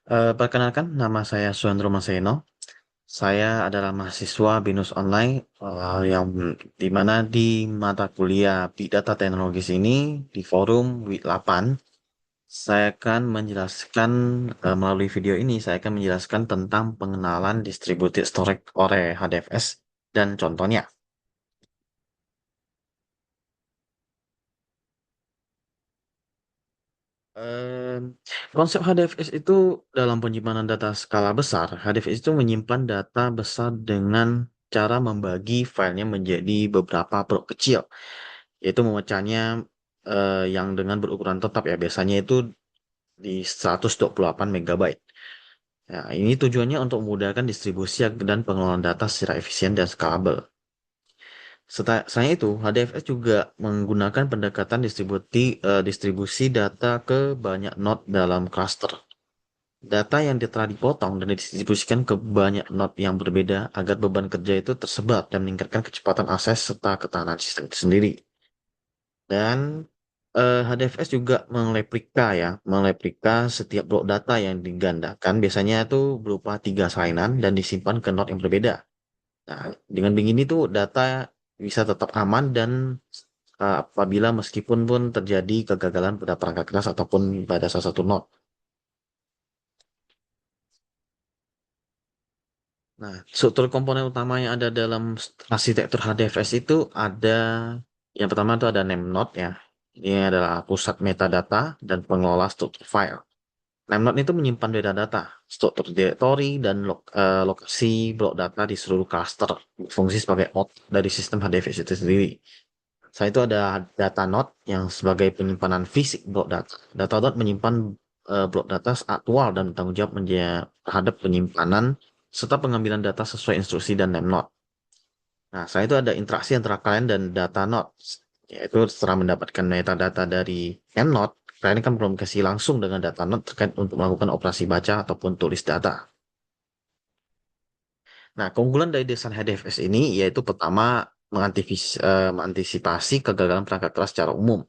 Perkenalkan, nama saya Suandro Maseno. Saya adalah mahasiswa BINUS Online, yang di mana di mata kuliah Big Data Teknologis ini di forum WIK 8, saya akan menjelaskan melalui video ini saya akan menjelaskan tentang pengenalan distributed storage oleh HDFS dan contohnya. Em, Konsep HDFS itu dalam penyimpanan data skala besar. HDFS itu menyimpan data besar dengan cara membagi filenya menjadi beberapa blok kecil, yaitu memecahnya yang dengan berukuran tetap ya, biasanya itu di 128 megabyte. Ya, ini tujuannya untuk memudahkan distribusi dan pengelolaan data secara efisien dan skalabel. Selain itu, HDFS juga menggunakan pendekatan distribusi data ke banyak node dalam cluster. Data yang telah dipotong dan didistribusikan ke banyak node yang berbeda agar beban kerja itu tersebar dan meningkatkan kecepatan akses serta ketahanan sistem itu sendiri. Dan HDFS juga mengereplika setiap blok data yang digandakan, biasanya itu berupa tiga salinan dan disimpan ke node yang berbeda. Nah, dengan begini tuh data bisa tetap aman dan apabila meskipun pun terjadi kegagalan pada perangkat keras ataupun pada salah satu node. Nah, struktur komponen utama yang ada dalam arsitektur HDFS itu ada, yang pertama itu ada name node ya. Ini adalah pusat metadata dan pengelola struktur file. Name node itu menyimpan metadata, struktur direktori, dan lokasi blok data di seluruh cluster, fungsi sebagai out dari sistem HDFS itu sendiri. Selain itu ada data node yang sebagai penyimpanan fisik blok data. Data node menyimpan blok data aktual dan bertanggung jawab terhadap penyimpanan serta pengambilan data sesuai instruksi dan name node. Nah, selain itu ada interaksi antara klien dan data node, yaitu setelah mendapatkan metadata dari name node, klien kan berkomunikasi langsung dengan data node terkait untuk melakukan operasi baca ataupun tulis data. Nah, keunggulan dari desain HDFS ini yaitu pertama mengantisipasi kegagalan perangkat keras secara umum.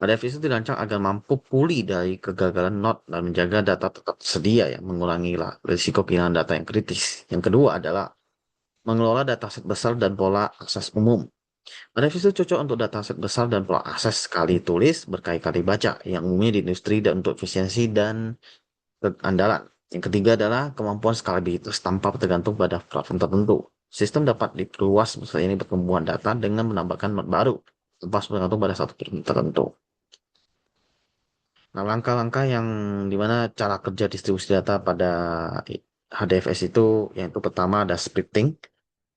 HDFS itu dirancang agar mampu pulih dari kegagalan node dan menjaga data tetap tersedia ya, mengurangi risiko kehilangan data yang kritis. Yang kedua adalah mengelola dataset besar dan pola akses umum. HDFS itu cocok untuk dataset besar dan pola akses sekali tulis berkali-kali baca yang umumnya di industri dan untuk efisiensi dan andalan. Yang ketiga adalah kemampuan skalabilitas tanpa tergantung pada platform tertentu. Sistem dapat diperluas misalnya pertumbuhan data dengan menambahkan node baru tanpa bergantung pada satu platform tertentu. Nah, langkah-langkah yang dimana cara kerja distribusi data pada HDFS itu, yang itu pertama ada splitting,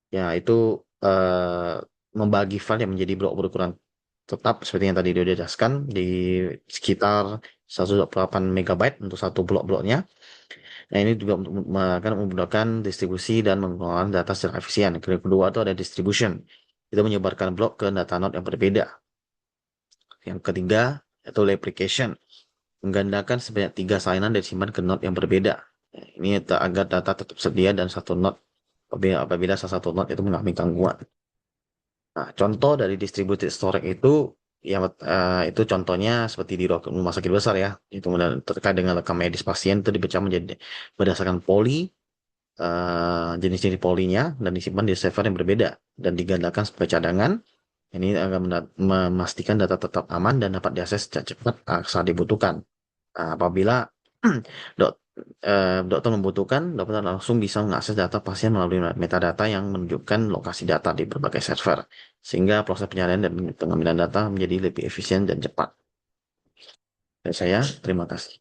yaitu eh, membagi file yang menjadi blok berukuran tetap seperti yang tadi dijelaskan di sekitar 128 megabyte untuk satu blok-bloknya. Nah, ini juga akan memudahkan distribusi dan mengelola data secara efisien. Yang kedua itu ada distribution. Itu menyebarkan blok ke data node yang berbeda. Yang ketiga itu replication. Menggandakan sebanyak tiga salinan dan disimpan ke node yang berbeda. Ini agar data tetap sedia dan satu node apabila salah satu node itu mengalami gangguan. Nah, contoh dari distributed storage itu yang itu contohnya seperti di rumah sakit besar ya. Itu terkait dengan rekam medis pasien itu dipecah menjadi berdasarkan jenis-jenis polinya dan disimpan di server yang berbeda dan digandakan sebagai cadangan. Ini akan memastikan data tetap aman dan dapat diakses secara cepat saat dibutuhkan. Nah, apabila dok, dokter membutuhkan, dokter langsung bisa mengakses data pasien melalui metadata yang menunjukkan lokasi data di berbagai server, sehingga proses penyalinan dan pengambilan data menjadi lebih efisien dan cepat. Dari saya, terima kasih.